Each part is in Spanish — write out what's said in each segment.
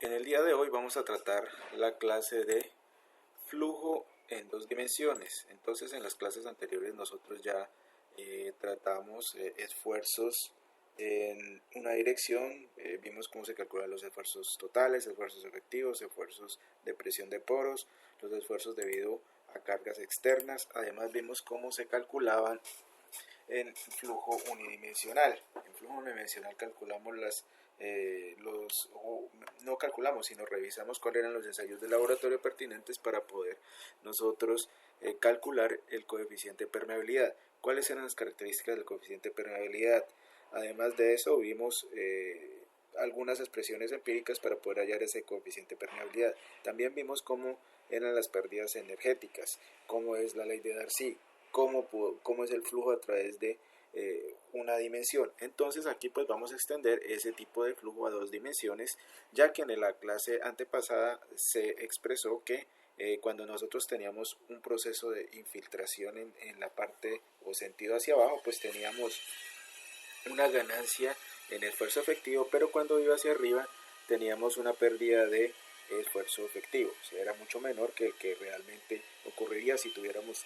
En el día de hoy vamos a tratar la clase de flujo en dos dimensiones. Entonces en las clases anteriores nosotros ya tratamos esfuerzos en una dirección, vimos cómo se calculan los esfuerzos totales, esfuerzos efectivos, esfuerzos de presión de poros, los esfuerzos debido a cargas externas. Además vimos cómo se calculaban en flujo unidimensional. En flujo unidimensional calculamos no calculamos, sino revisamos cuáles eran los ensayos de laboratorio pertinentes para poder nosotros calcular el coeficiente de permeabilidad. ¿Cuáles eran las características del coeficiente de permeabilidad? Además de eso, vimos algunas expresiones empíricas para poder hallar ese coeficiente de permeabilidad. También vimos cómo eran las pérdidas energéticas, cómo es la ley de Darcy, cómo es el flujo a través de una dimensión. Entonces aquí pues vamos a extender ese tipo de flujo a dos dimensiones, ya que en la clase antepasada se expresó que cuando nosotros teníamos un proceso de infiltración en la parte o sentido hacia abajo, pues teníamos una ganancia en esfuerzo efectivo, pero cuando iba hacia arriba teníamos una pérdida de esfuerzo efectivo, o sea, era mucho menor que el que realmente ocurriría si tuviéramos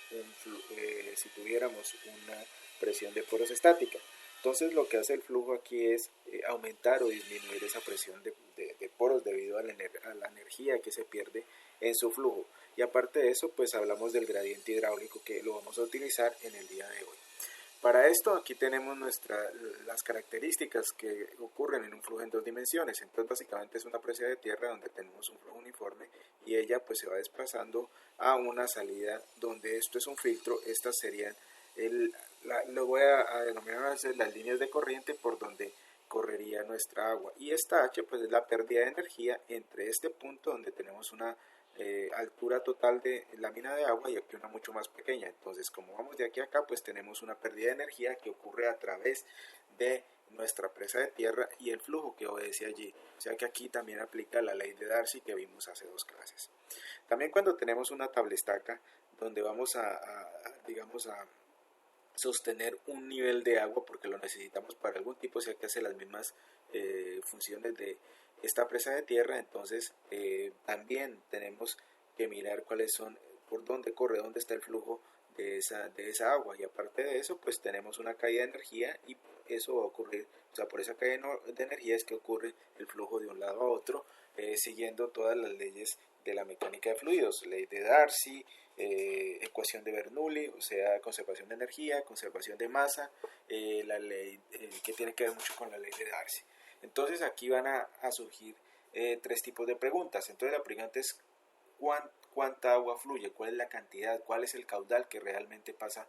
una presión de poros estática. Entonces lo que hace el flujo aquí es aumentar o disminuir esa presión de poros debido a la energía que se pierde en su flujo. Y aparte de eso, pues hablamos del gradiente hidráulico, que lo vamos a utilizar en el día de hoy. Para esto aquí tenemos las características que ocurren en un flujo en dos dimensiones. Entonces básicamente es una presa de tierra donde tenemos un flujo uniforme y ella pues se va desplazando a una salida donde esto es un filtro. Estas serían, lo voy a denominar las líneas de corriente por donde correría nuestra agua. Y esta H pues es la pérdida de energía entre este punto donde tenemos una altura total de lámina de agua y aquí una mucho más pequeña. Entonces como vamos de aquí a acá, pues tenemos una pérdida de energía que ocurre a través de nuestra presa de tierra y el flujo que obedece allí. O sea que aquí también aplica la ley de Darcy que vimos hace dos clases. También cuando tenemos una tablestaca donde vamos digamos a sostener un nivel de agua porque lo necesitamos para algún tipo, o sea que hace las mismas funciones de esta presa de tierra. Entonces también tenemos que mirar cuáles son, por dónde corre, dónde está el flujo de esa agua, y aparte de eso pues tenemos una caída de energía y eso va a ocurrir, o sea, por esa caída de energía es que ocurre el flujo de un lado a otro, siguiendo todas las leyes de la mecánica de fluidos, ley de Darcy, ecuación de Bernoulli, o sea, conservación de energía, conservación de masa, la ley que tiene que ver mucho con la ley de Darcy. Entonces aquí van a surgir tres tipos de preguntas. Entonces la pregunta es cuánta agua fluye, cuál es la cantidad, cuál es el caudal que realmente pasa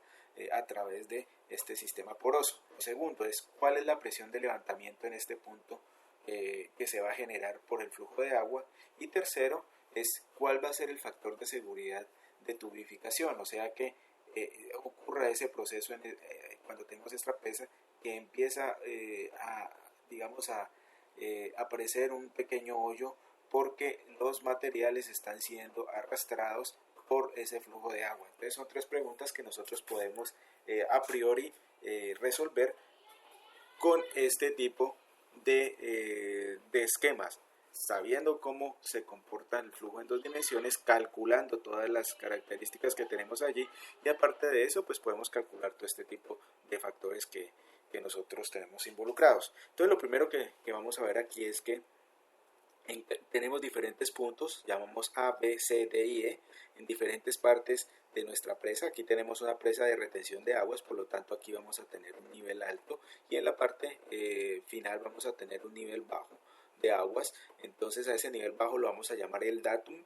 a través de este sistema poroso. Lo segundo es cuál es la presión de levantamiento en este punto que se va a generar por el flujo de agua. Y tercero es cuál va a ser el factor de seguridad de tubificación, o sea que ocurra ese proceso cuando tenemos esta presa que empieza a aparecer un pequeño hoyo porque los materiales están siendo arrastrados por ese flujo de agua. Entonces son tres preguntas que nosotros podemos a priori resolver con este tipo de esquemas, sabiendo cómo se comporta el flujo en dos dimensiones, calculando todas las características que tenemos allí, y aparte de eso pues podemos calcular todo este tipo de factores que nosotros tenemos involucrados. Entonces lo primero que vamos a ver aquí es que tenemos diferentes puntos, llamamos A, B, C, D y E, en diferentes partes de nuestra presa. Aquí tenemos una presa de retención de aguas, por lo tanto aquí vamos a tener un nivel alto y en la parte final vamos a tener un nivel bajo de aguas. Entonces a ese nivel bajo lo vamos a llamar el datum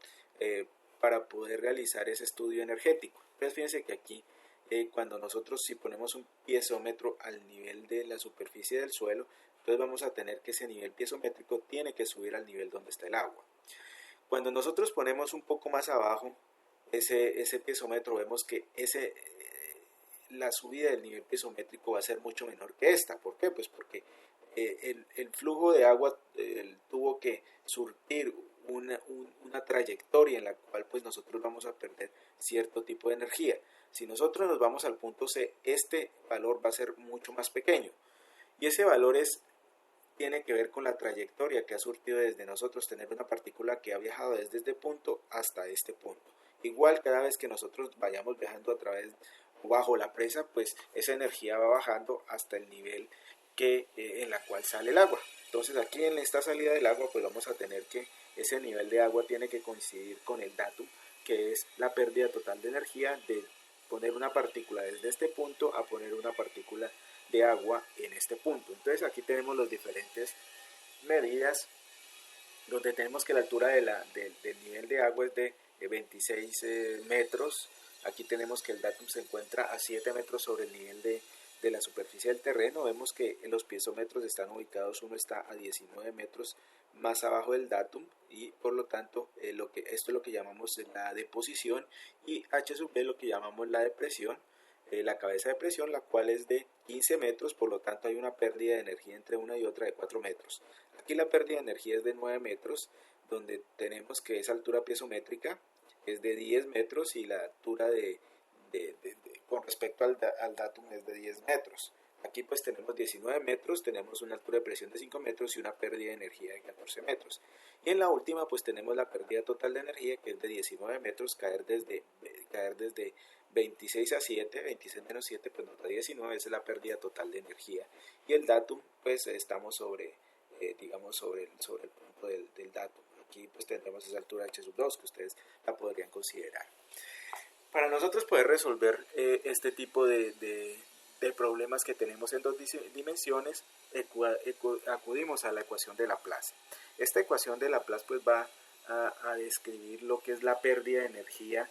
para poder realizar ese estudio energético. Entonces fíjense que aquí cuando nosotros si ponemos un piezómetro al nivel de la superficie del suelo, entonces vamos a tener que ese nivel piezométrico tiene que subir al nivel donde está el agua. Cuando nosotros ponemos un poco más abajo ese piezómetro, vemos que la subida del nivel piezométrico va a ser mucho menor que esta. ¿Por qué? Pues porque el flujo de agua tuvo que surtir una trayectoria en la cual pues nosotros vamos a perder cierto tipo de energía. Si nosotros nos vamos al punto C, este valor va a ser mucho más pequeño y ese valor es tiene que ver con la trayectoria que ha surtido desde nosotros tener una partícula que ha viajado desde este punto hasta este punto. Igual cada vez que nosotros vayamos viajando a través o bajo la presa, pues esa energía va bajando hasta el nivel en la cual sale el agua. Entonces aquí en esta salida del agua pues vamos a tener que ese nivel de agua tiene que coincidir con el datum, que es la pérdida total de energía de poner una partícula desde este punto a poner una partícula de agua en este punto. Entonces aquí tenemos las diferentes medidas donde tenemos que la altura del nivel de agua es de 26 metros. Aquí tenemos que el datum se encuentra a 7 metros sobre el nivel de la superficie del terreno. Vemos que los piezómetros están ubicados, uno está a 19 metros más abajo del datum y por lo tanto esto es lo que llamamos la deposición, y H sub B lo que llamamos la depresión, la cabeza de presión, la cual es de 15 metros, por lo tanto hay una pérdida de energía entre una y otra de 4 metros. Aquí la pérdida de energía es de 9 metros, donde tenemos que esa altura piezométrica es de 10 metros y la altura con respecto al datum es de 10 metros. Aquí pues tenemos 19 metros, tenemos una altura de presión de 5 metros y una pérdida de energía de 14 metros. Y en la última pues tenemos la pérdida total de energía, que es de 19 metros, caer desde 26 a 7, 26 menos 7 pues nos da 19, esa es la pérdida total de energía. Y el datum pues estamos sobre el punto del datum. Aquí pues tendremos esa altura H sub 2 que ustedes la podrían considerar. Para nosotros poder resolver este tipo de problemas que tenemos en dos dimensiones, acudimos a la ecuación de Laplace. Esta ecuación de Laplace pues va a describir lo que es la pérdida de energía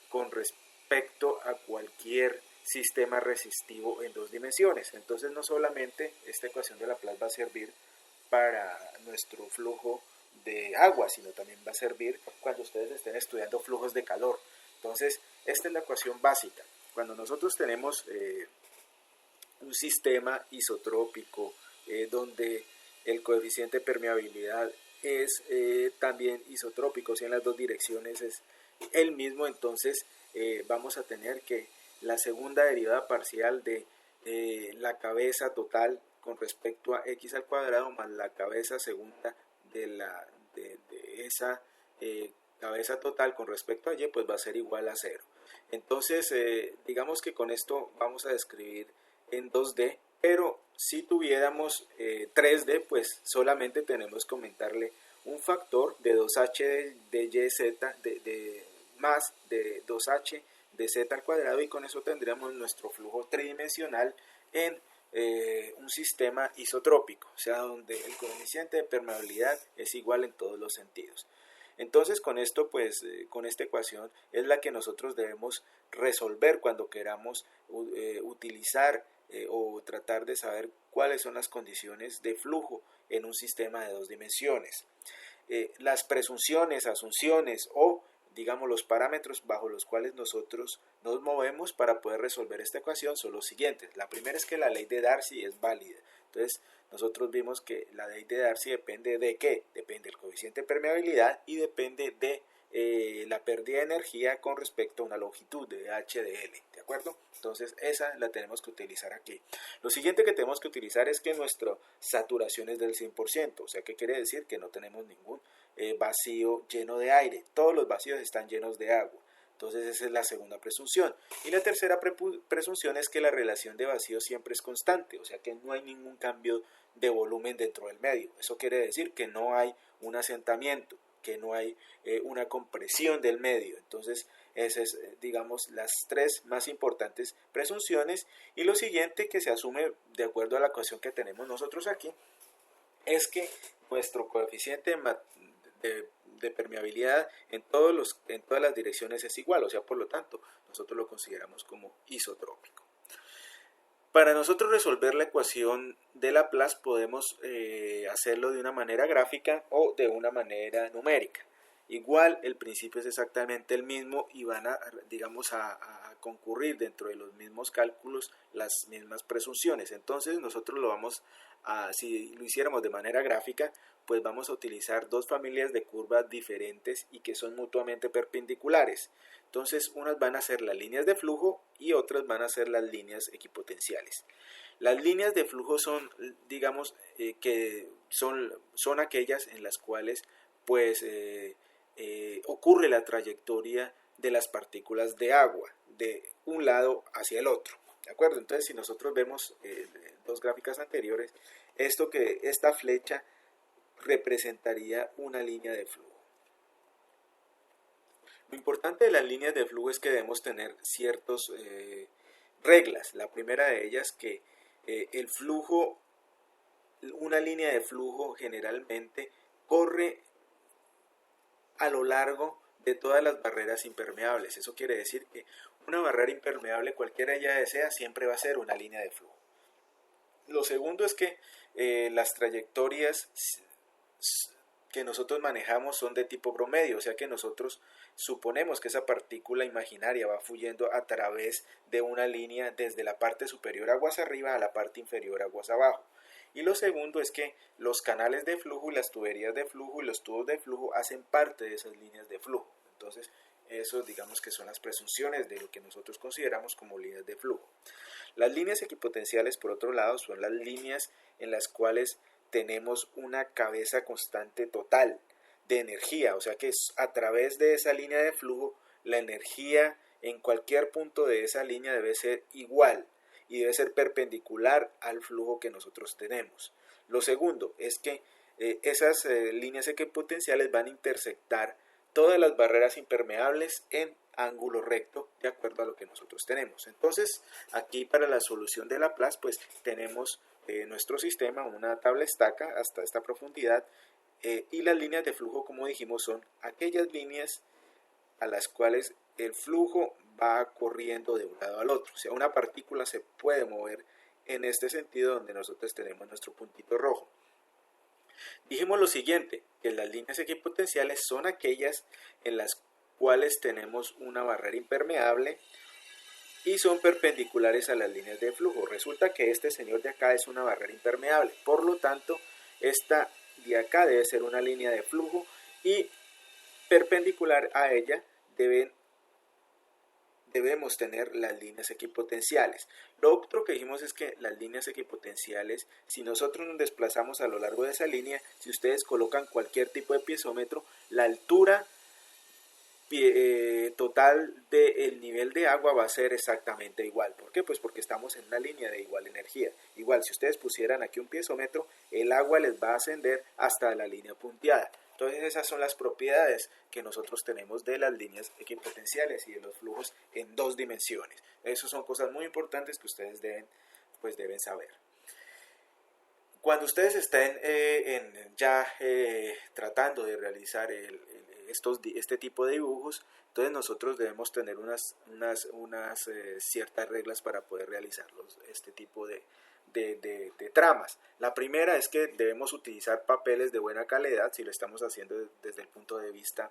con respecto a cualquier sistema resistivo en dos dimensiones. Entonces no solamente esta ecuación de Laplace va a servir para nuestro flujo de agua, sino también va a servir cuando ustedes estén estudiando flujos de calor. Entonces, esta es la ecuación básica. Cuando nosotros tenemos un sistema isotrópico donde el coeficiente de permeabilidad es también isotrópico, si en las dos direcciones es el mismo, entonces vamos a tener que la segunda derivada parcial de la cabeza total con respecto a x al cuadrado más la cabeza segunda de esa cabeza total con respecto a y, pues va a ser igual a 0. Entonces, digamos que con esto vamos a describir en 2D, pero si tuviéramos 3D, pues solamente tenemos que aumentarle un factor de 2h de y más de 2h de z al cuadrado, y con eso tendríamos nuestro flujo tridimensional en un sistema isotrópico, o sea, donde el coeficiente de permeabilidad es igual en todos los sentidos. Entonces con esto pues con esta ecuación es la que nosotros debemos resolver cuando queramos utilizar o tratar de saber cuáles son las condiciones de flujo en un sistema de dos dimensiones. Las presunciones, asunciones o digamos los parámetros bajo los cuales nosotros nos movemos para poder resolver esta ecuación son los siguientes. La primera es que la ley de Darcy es válida. Entonces nosotros vimos que la ley de Darcy depende de ¿qué? Depende del coeficiente de permeabilidad y depende de la pérdida de energía con respecto a una longitud de h de L, ¿de acuerdo? Entonces esa la tenemos que utilizar aquí. Lo siguiente que tenemos que utilizar es que nuestra saturación es del 100%, o sea, ¿qué quiere decir? Que no tenemos ningún vacío lleno de aire, todos los vacíos están llenos de agua. Entonces esa es la segunda presunción. Y la tercera presunción es que la relación de vacío siempre es constante, o sea que no hay ningún cambio de volumen dentro del medio. Eso quiere decir que no hay un asentamiento, que no hay una compresión del medio. Entonces esas es, digamos, las tres más importantes presunciones. Y lo siguiente que se asume de acuerdo a la ecuación que tenemos nosotros aquí es que nuestro coeficiente de permeabilidad en todas las direcciones es igual, o sea, por lo tanto, nosotros lo consideramos como isotrópico. Para nosotros resolver la ecuación de Laplace podemos hacerlo de una manera gráfica o de una manera numérica. Igual el principio es exactamente el mismo y van a concurrir dentro de los mismos cálculos las mismas presunciones. Entonces nosotros si lo hiciéramos de manera gráfica, pues vamos a utilizar dos familias de curvas diferentes y que son mutuamente perpendiculares. Entonces unas van a ser las líneas de flujo y otras van a ser las líneas equipotenciales. Las líneas de flujo son, digamos, que son aquellas en las cuales pues ocurre la trayectoria de las partículas de agua de un lado hacia el otro, ¿de acuerdo? Entonces, si nosotros vemos dos gráficas anteriores, esta flecha representaría una línea de flujo. Lo importante de las líneas de flujo es que debemos tener ciertas reglas. La primera de ellas que el flujo, una línea de flujo generalmente corre a lo largo de todas las barreras impermeables. Eso quiere decir que una barrera impermeable, cualquiera ella sea, siempre va a ser una línea de flujo. Lo segundo es que las trayectorias que nosotros manejamos son de tipo promedio, o sea que nosotros suponemos que esa partícula imaginaria va fluyendo a través de una línea desde la parte superior aguas arriba a la parte inferior aguas abajo. Y lo segundo es que los canales de flujo y las tuberías de flujo y los tubos de flujo hacen parte de esas líneas de flujo. Entonces, eso digamos que son las presunciones de lo que nosotros consideramos como líneas de flujo. Las líneas equipotenciales, por otro lado, son las líneas en las cuales tenemos una cabeza constante total de energía, o sea que a través de esa línea de flujo, la energía en cualquier punto de esa línea debe ser igual y debe ser perpendicular al flujo que nosotros tenemos. Lo segundo es que esas líneas equipotenciales van a intersectar todas las barreras impermeables en ángulo recto de acuerdo a lo que nosotros tenemos. Entonces, aquí para la solución de Laplace, pues tenemos nuestro sistema, una tabla estaca hasta esta profundidad, y las líneas de flujo, como dijimos, son aquellas líneas a las cuales el flujo va corriendo de un lado al otro. O sea, una partícula se puede mover en este sentido donde nosotros tenemos nuestro puntito rojo. Dijimos lo siguiente, que las líneas equipotenciales son aquellas en las cuales tenemos una barrera impermeable y son perpendiculares a las líneas de flujo. Resulta que este señor de acá es una barrera impermeable, por lo tanto, esta de acá debe ser una línea de flujo y perpendicular a ella debemos tener las líneas equipotenciales. Lo otro que dijimos es que las líneas equipotenciales, si nosotros nos desplazamos a lo largo de esa línea, si ustedes colocan cualquier tipo de piezómetro, la altura total del nivel de agua va a ser exactamente igual. ¿Por qué? Pues porque estamos en una línea de igual energía. Igual, si ustedes pusieran aquí un piezómetro, el agua les va a ascender hasta la línea punteada. Entonces esas son las propiedades que nosotros tenemos de las líneas equipotenciales y de los flujos en dos dimensiones. Esas son cosas muy importantes que ustedes deben saber. Cuando ustedes estén tratando de realizar este tipo de dibujos, entonces nosotros debemos tener unas ciertas reglas para poder realizar este tipo de tramas. La primera es que debemos utilizar papeles de buena calidad si lo estamos haciendo desde el punto de vista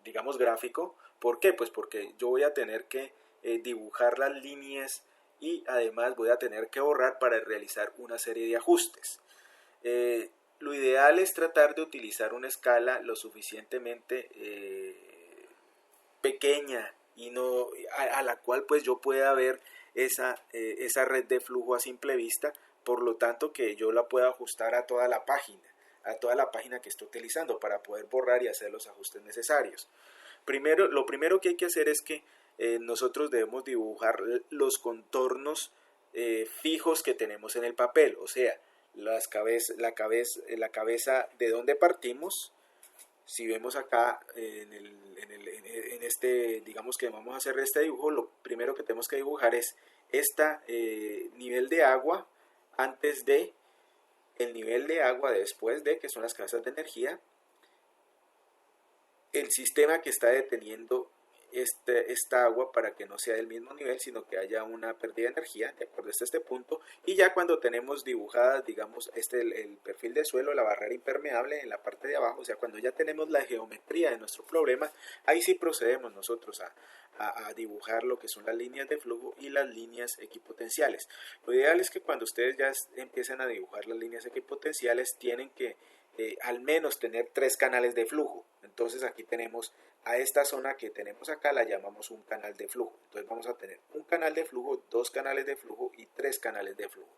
digamos gráfico. ¿Por qué? Pues porque yo voy a tener que dibujar las líneas y además voy a tener que borrar para realizar una serie de ajustes. Lo ideal es tratar de utilizar una escala lo suficientemente pequeña y no a la cual pues yo pueda ver esa red de flujo a simple vista, por lo tanto que yo la pueda ajustar a toda la página que estoy utilizando para poder borrar y hacer los ajustes necesarios. Lo primero que hay que hacer es que nosotros debemos dibujar los contornos fijos que tenemos en el papel, o sea, la cabeza de donde partimos. Si vemos acá en este, digamos que vamos a hacer este dibujo, lo primero que tenemos que dibujar es nivel de agua antes de, el nivel de agua después de, que son las cabezas de energía, el sistema que está deteniendo esta agua para que no sea del mismo nivel, sino que haya una pérdida de energía, de acuerdo a este punto. Y ya cuando tenemos dibujadas, digamos, el perfil de suelo, la barrera impermeable en la parte de abajo, o sea, cuando ya tenemos la geometría de nuestro problema, ahí sí procedemos nosotros a dibujar lo que son las líneas de flujo y las líneas equipotenciales. Lo ideal es que cuando ustedes ya empiecen a dibujar las líneas equipotenciales, tienen que al menos tener 3 canales de flujo. Entonces aquí tenemos a esta zona que tenemos acá la llamamos un canal de flujo. Entonces vamos a tener un canal de flujo, dos canales de flujo y tres canales de flujo.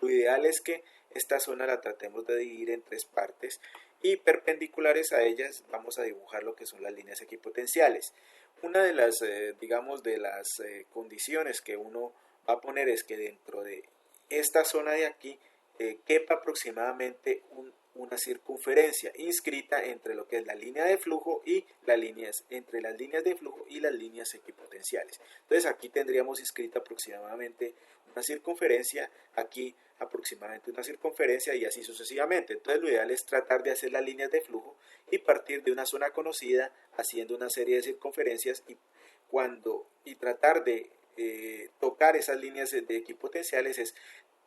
Lo ideal es que esta zona la tratemos de dividir en tres partes y perpendiculares a ellas vamos a dibujar lo que son las líneas equipotenciales. Una de las, condiciones que uno va a poner es que dentro de esta zona de aquí quepa aproximadamente una circunferencia inscrita entre lo que es la línea de flujo y entre las líneas de flujo y las líneas equipotenciales. Entonces aquí tendríamos inscrita aproximadamente una circunferencia, aquí aproximadamente una circunferencia y así sucesivamente. Entonces lo ideal es tratar de hacer las líneas de flujo y partir de una zona conocida haciendo una serie de circunferencias y tratar de tocar esas líneas de equipotenciales es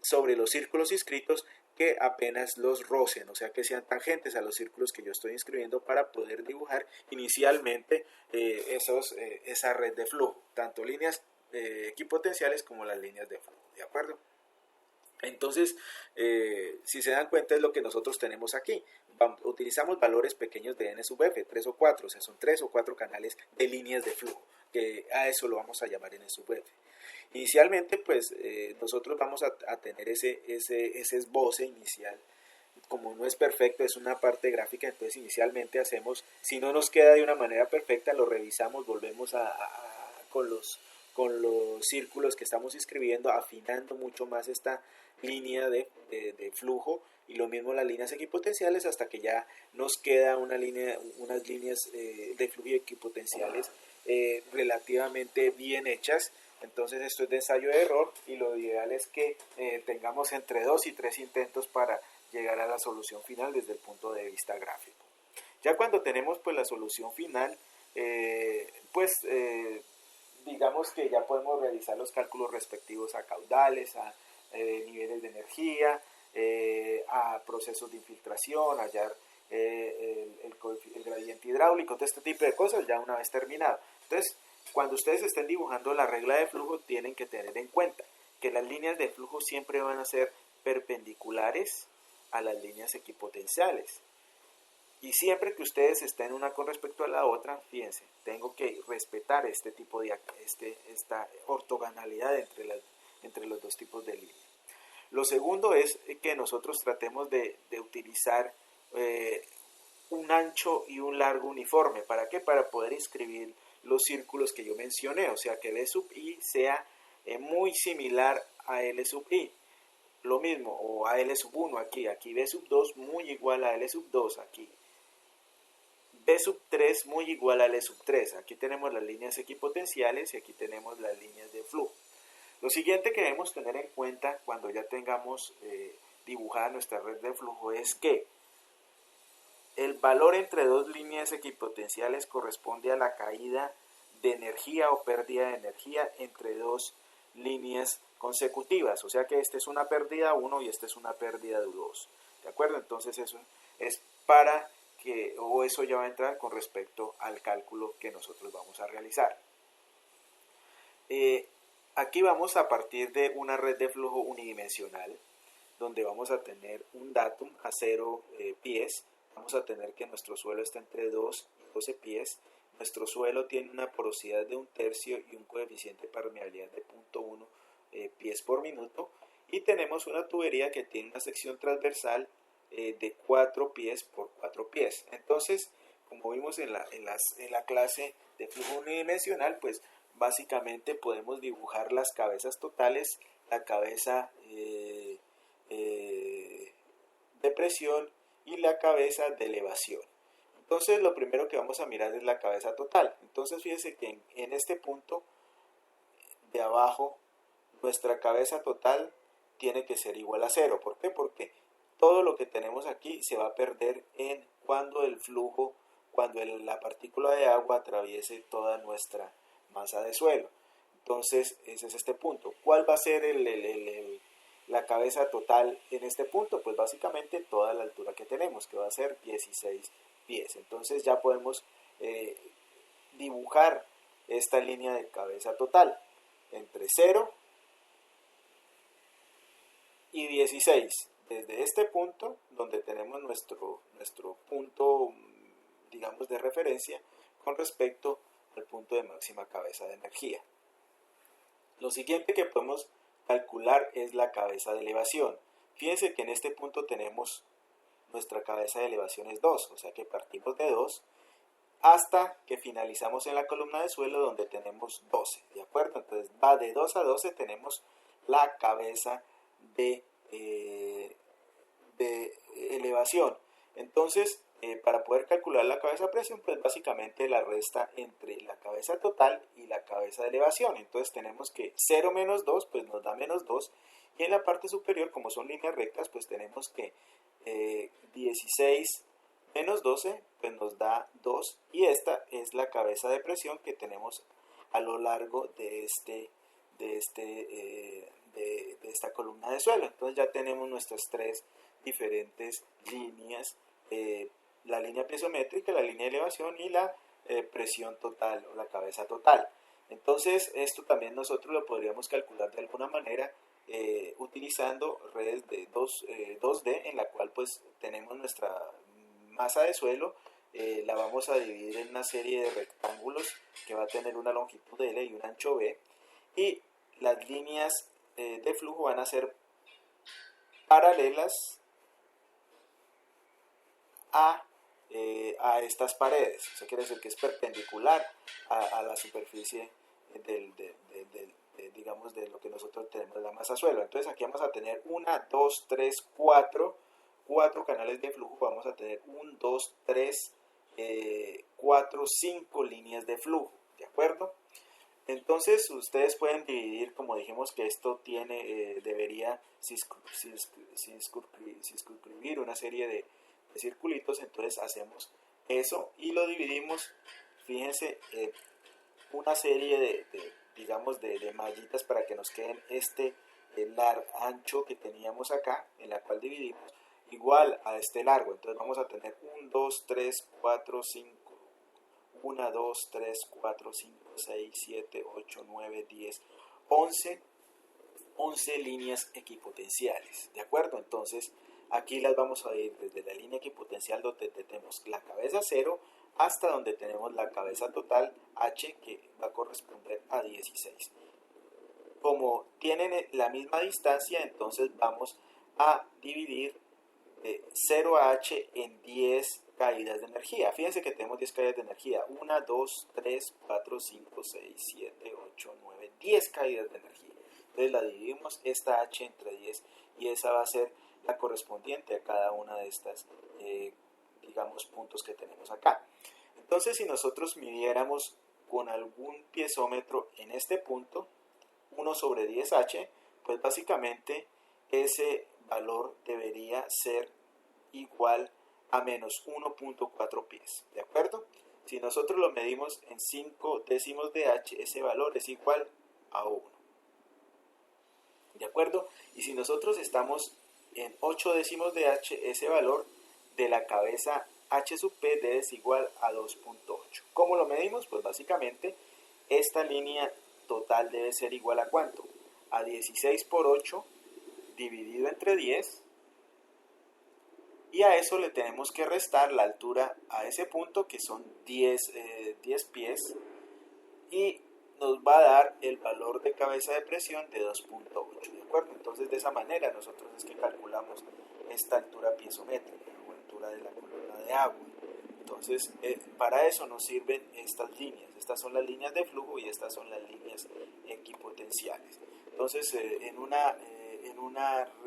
sobre los círculos inscritos que apenas los rocen, o sea que sean tangentes a los círculos que yo estoy inscribiendo para poder dibujar inicialmente esa red de flujo, tanto líneas equipotenciales como las líneas de flujo, ¿de acuerdo? Entonces, si se dan cuenta es lo que nosotros tenemos aquí. Utilizamos valores pequeños de n sub f, 3 o 4, o sea, son 3 o 4 canales de líneas de flujo, que a eso lo vamos a llamar n sub f. Inicialmente, pues, nosotros vamos a tener ese esboce inicial. Como no es perfecto, es una parte gráfica, entonces inicialmente hacemos, si no nos queda de una manera perfecta, lo revisamos, volvemos con los círculos que estamos escribiendo, afinando mucho más esta línea de flujo y lo mismo las líneas equipotenciales hasta que ya nos queda unas líneas de flujo equipotenciales relativamente bien hechas. Entonces esto es de ensayo de error y lo ideal es que tengamos entre 2 y 3 intentos para llegar a la solución final desde el punto de vista gráfico. Ya cuando tenemos pues la solución final, digamos que ya podemos realizar los cálculos respectivos a caudales, a niveles de energía, a procesos de infiltración, hallar el gradiente hidráulico, todo este tipo de cosas ya una vez terminado. Entonces, cuando ustedes estén dibujando la regla de flujo, tienen que tener en cuenta que las líneas de flujo siempre van a ser perpendiculares a las líneas equipotenciales. Y siempre que ustedes estén una con respecto a la otra, fíjense, tengo que respetar este tipo de esta ortogonalidad entre los dos tipos de líneas. Lo segundo es que nosotros tratemos de utilizar un ancho y un largo uniforme. ¿Para qué? Para poder inscribir los círculos que yo mencioné, o sea que B sub I sea muy similar a L sub I. Lo mismo, o a L sub 1 aquí B sub 2 muy igual a L sub 2 aquí. B sub 3 muy igual a L sub 3. Aquí tenemos las líneas equipotenciales y aquí tenemos las líneas de flujo. Lo siguiente que debemos tener en cuenta cuando ya tengamos dibujada nuestra red de flujo es que el valor entre dos líneas equipotenciales corresponde a la caída de energía o pérdida de energía entre dos líneas consecutivas. O sea que esta es una pérdida 1 y esta es una pérdida 2. ¿De acuerdo? Entonces eso es eso ya va a entrar con respecto al cálculo que nosotros vamos a realizar. Aquí vamos a partir de una red de flujo unidimensional, donde vamos a tener un datum a 0 pies. Vamos a tener que nuestro suelo está entre 2 y 12 pies. Nuestro suelo tiene una porosidad de 1/3 y un coeficiente de permeabilidad de 0.1 pies por minuto. Y tenemos una tubería que tiene una sección transversal de 4 pies por 4 pies. Entonces, como vimos en la clase de flujo unidimensional, pues básicamente podemos dibujar las cabezas totales, la cabeza de presión y la cabeza de elevación. Entonces lo primero que vamos a mirar es la cabeza total. Entonces fíjense que en este punto de abajo nuestra cabeza total tiene que ser igual a 0. ¿Por qué? Porque todo lo que tenemos aquí se va a perder cuando la partícula de agua atraviese toda nuestra masa de suelo. Entonces ese es este punto. ¿Cuál va a ser la cabeza total en este punto? Pues básicamente toda la altura que tenemos, que va a ser 16 pies. Entonces ya podemos dibujar esta línea de cabeza total entre 0 y 16. Desde este punto, donde tenemos nuestro punto, digamos, de referencia, con respecto al punto de máxima cabeza de energía. Lo siguiente que podemos calcular es la cabeza de elevación. Fíjense que en este punto tenemos nuestra cabeza de elevación es 2, o sea que partimos de 2 hasta que finalizamos en la columna de suelo donde tenemos 12, ¿de acuerdo? Entonces va de 2 a 12, tenemos la cabeza de elevación. Entonces, para poder calcular la cabeza de presión, pues básicamente la resta entre la cabeza total y la cabeza de elevación. Entonces tenemos que 0 menos 2, pues nos da menos 2. Y en la parte superior, como son líneas rectas, pues tenemos que 16 menos 12, pues nos da 2. Y esta es la cabeza de presión que tenemos a lo largo de esta columna de suelo. Entonces ya tenemos nuestras tres diferentes líneas, la línea piezométrica, la línea de elevación y la presión total o la cabeza total. Entonces esto también nosotros lo podríamos calcular de alguna manera utilizando redes de 2D en la cual pues tenemos nuestra masa de suelo, la vamos a dividir en una serie de rectángulos que va a tener una longitud L y un ancho B, y las líneas de flujo van a ser paralelas a estas paredes. Eso quiere decir que es perpendicular a la superficie digamos, de lo que nosotros tenemos, la masa suelo. Entonces aquí vamos a tener 1, 2, 3, 4 canales de flujo. Vamos a tener 1, 2, 3, 4, 5 líneas de flujo, ¿de acuerdo? Entonces ustedes pueden dividir, como dijimos que esto debería circunscribir una serie de circulitos. Entonces hacemos eso y lo dividimos, fíjense, una serie digamos de mallitas para que nos queden el ancho que teníamos acá, en la cual dividimos, igual a este largo. Entonces vamos a tener 1, 2, 3, 4, 5, 1, 2, 3, 4, 5, 6, 7, 8, 9, 10, 11 líneas equipotenciales, ¿de acuerdo? Entonces aquí las vamos a ir desde la línea equipotencial donde tenemos la cabeza 0 hasta donde tenemos la cabeza total H, que va a corresponder a 16. Como tienen la misma distancia, entonces vamos a dividir 0 a H en 10 caídas de energía. Fíjense que tenemos 10 caídas de energía. 1, 2, 3, 4, 5, 6, 7, 8, 9, 10 caídas de energía. Entonces la dividimos esta H entre 10 y esa va a ser la correspondiente a cada una de estas digamos puntos que tenemos acá. Entonces si nosotros midiéramos con algún piezómetro en este punto 1 sobre 10H, pues básicamente ese valor debería ser igual a menos 1.4 pies, ¿de acuerdo? Si nosotros lo medimos en 5 décimos de H, ese valor es igual a 1, ¿de acuerdo? Y si nosotros estamos en 8 décimos de H, ese valor de la cabeza H sub P es igual a 2.8. ¿Cómo lo medimos? Pues básicamente esta línea total debe ser igual a ¿cuánto? A 16 por 8 dividido entre 10, y a eso le tenemos que restar la altura a ese punto, que son 10 pies, y nos va a dar el valor de cabeza de presión de 2.8, ¿de acuerdo? Entonces de esa manera nosotros es que calculamos esta altura piezométrica o altura de la columna de agua. Entonces para eso nos sirven estas líneas. Estas son las líneas de flujo y estas son las líneas equipotenciales. Entonces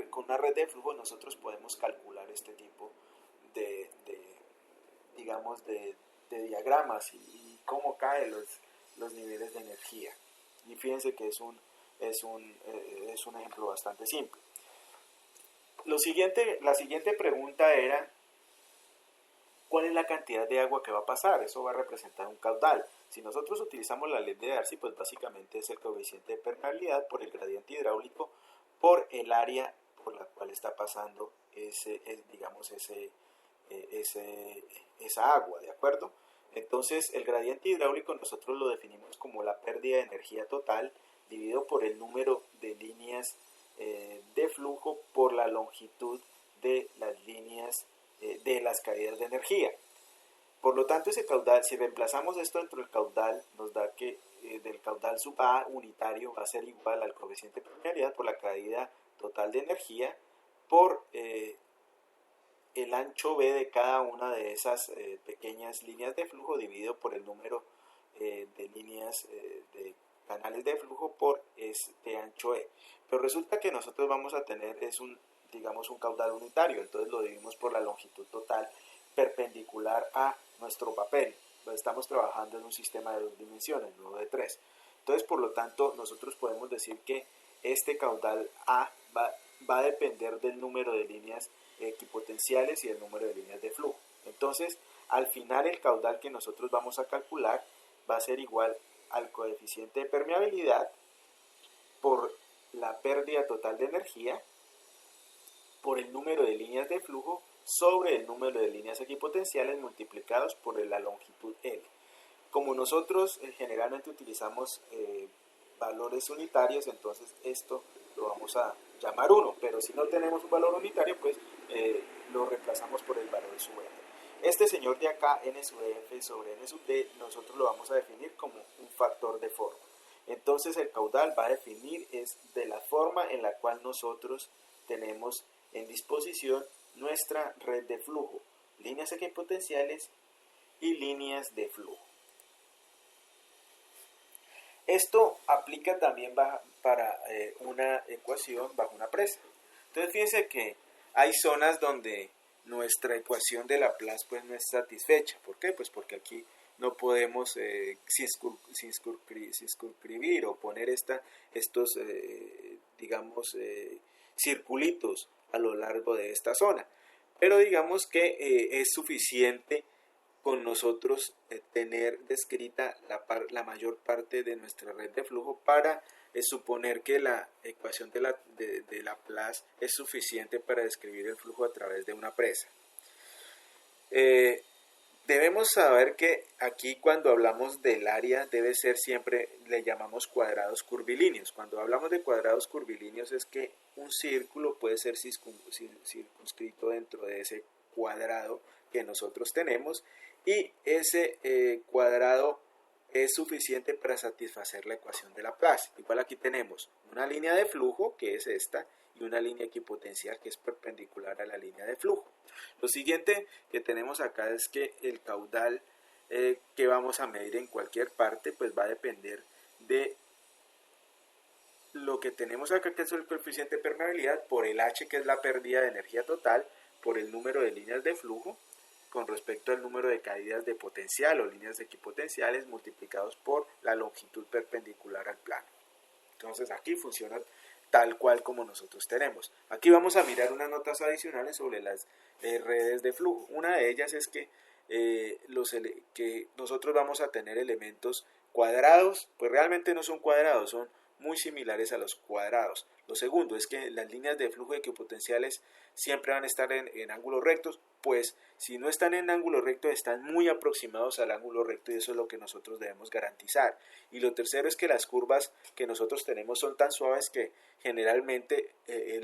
con una red de flujo nosotros podemos calcular este tipo de diagramas y cómo caen los niveles de energía. Y fíjense que es un ejemplo bastante simple. La siguiente pregunta era: ¿cuál es la cantidad de agua que va a pasar? Eso va a representar un caudal. Si nosotros utilizamos la ley de Darcy, pues básicamente es el coeficiente de permeabilidad por el gradiente hidráulico por el área por la cual está pasando esa agua, ¿de acuerdo? Entonces el gradiente hidráulico nosotros lo definimos como la pérdida de energía total dividido por el número de líneas de flujo por la longitud de las líneas de las caídas de energía. Por lo tanto, ese caudal, si reemplazamos esto dentro del caudal, nos da que del caudal sub A unitario va a ser igual al coeficiente de permeabilidad por la caída total de energía por el ancho B de cada una de esas pequeñas líneas de flujo dividido por el número de líneas de canales de flujo por este ancho E. Pero resulta que nosotros vamos a tener digamos un caudal unitario, entonces lo dividimos por la longitud total perpendicular a nuestro papel. Pues estamos trabajando en un sistema de 2 dimensiones, no de 3. Entonces, por lo tanto, nosotros podemos decir que este caudal A va a depender del número de líneas equipotenciales y el número de líneas de flujo. Entonces, al final el caudal que nosotros vamos a calcular va a ser igual al coeficiente de permeabilidad por la pérdida total de energía por el número de líneas de flujo sobre el número de líneas equipotenciales multiplicados por la longitud L. Como nosotros generalmente utilizamos valores unitarios, entonces esto lo vamos a llamar 1, pero si no tenemos un valor unitario, pues lo reemplazamos por el valor sub F. Este señor de acá, n sub F sobre n sub d, nosotros lo vamos a definir como un factor de forma. Entonces el caudal va a definir es de la forma en la cual nosotros tenemos en disposición nuestra red de flujo, líneas equipotenciales y líneas de flujo. Esto aplica también para una ecuación bajo una presa. Entonces fíjense que hay zonas donde nuestra ecuación de Laplace pues no es satisfecha. ¿Por qué? Pues porque aquí no podemos circunscribir o poner estos digamos circulitos a lo largo de esta zona. Pero digamos que es suficiente con nosotros tener descrita la mayor parte de nuestra red de flujo para suponer que la ecuación de Laplace es suficiente para describir el flujo a través de una presa. Debemos saber que aquí cuando hablamos del área debe ser siempre, le llamamos cuadrados curvilíneos. Cuando hablamos de cuadrados curvilíneos es que un círculo puede ser circunscrito dentro de ese cuadrado que nosotros tenemos y ese cuadrado es suficiente para satisfacer la ecuación de Laplace. Igual aquí tenemos una línea de flujo que es esta y una línea equipotencial que es perpendicular a la línea de flujo. Lo siguiente que tenemos acá es que el caudal que vamos a medir en cualquier parte pues va a depender de lo que tenemos acá, que es el coeficiente de permeabilidad, por el H, que es la pérdida de energía total, por el número de líneas de flujo con respecto al número de caídas de potencial o líneas equipotenciales multiplicados por la longitud perpendicular al plano. Entonces aquí funciona tal cual como nosotros tenemos. Aquí vamos a mirar unas notas adicionales sobre las redes de flujo. Una de ellas es que nosotros vamos a tener elementos cuadrados, pues realmente no son cuadrados, son muy similares a los cuadrados. Lo segundo es que las líneas de flujo equipotenciales siempre van a estar en ángulos rectos, pues si no están en ángulo recto están muy aproximados al ángulo recto y eso es lo que nosotros debemos garantizar. Y lo tercero es que las curvas que nosotros tenemos son tan suaves que generalmente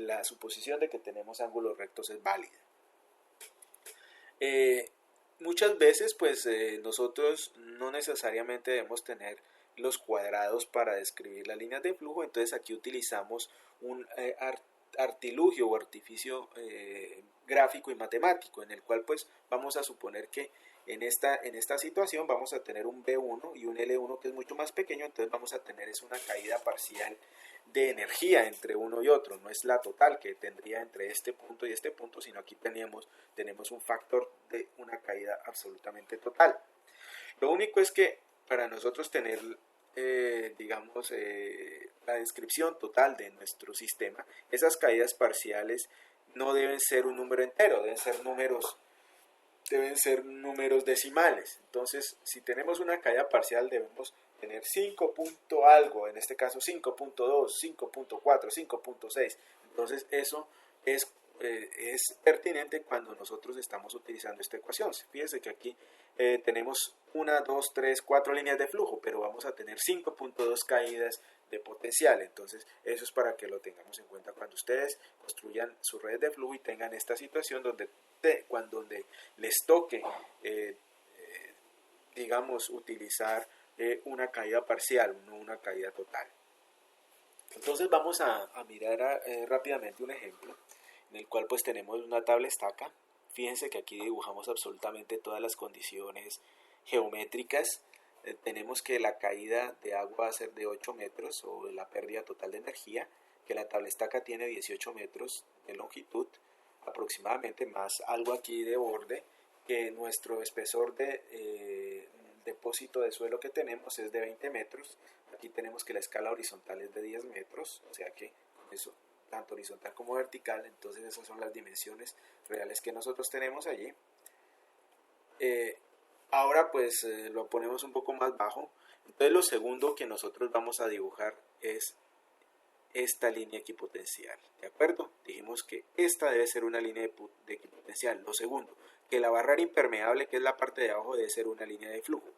la suposición de que tenemos ángulos rectos es válida. Muchas veces pues nosotros no necesariamente debemos tener los cuadrados para describir las líneas de flujo, entonces aquí utilizamos un artilugio o artificio gráfico y matemático, en el cual pues vamos a suponer que en esta situación vamos a tener un B1 y un L1 que es mucho más pequeño, entonces vamos a tener una caída parcial de energía entre uno y otro, no es la total que tendría entre este punto y este punto, sino aquí tenemos un factor de una caída absolutamente total. Lo único es que para nosotros tener digamos la descripción total de nuestro sistema, esas caídas parciales no deben ser un número entero, deben ser números decimales. Entonces, si tenemos una caída parcial debemos tener 5 punto algo, en este caso 5.2, 5.4, 5.6. Entonces, eso es pertinente cuando nosotros estamos utilizando esta ecuación. Fíjense que aquí tenemos 1, 2, 3, 4 líneas de flujo, pero vamos a tener 5.2 caídas de potencial. Entonces, eso es para que lo tengamos en cuenta cuando ustedes construyan su red de flujo y tengan esta situación donde les toque digamos, utilizar una caída parcial, no una caída total. Entonces vamos a mirar rápidamente un ejemplo en el cual pues tenemos una tabla estaca. Fíjense que aquí dibujamos absolutamente todas las condiciones geométricas. Tenemos que la caída de agua va a ser de 8 metros o la pérdida total de energía, que la tabla estaca tiene 18 metros de longitud aproximadamente, más algo aquí de borde, que nuestro espesor de depósito de suelo que tenemos es de 20 metros. Aquí tenemos que la escala horizontal es de 10 metros, o sea que con eso, tanto horizontal como vertical, entonces esas son las dimensiones reales que nosotros tenemos allí. Ahora pues lo ponemos un poco más bajo. Entonces lo segundo que nosotros vamos a dibujar es esta línea equipotencial, ¿de acuerdo? Dijimos que esta debe ser una línea de equipotencial. Lo segundo, que la barrera impermeable, que es la parte de abajo, debe ser una línea de flujo.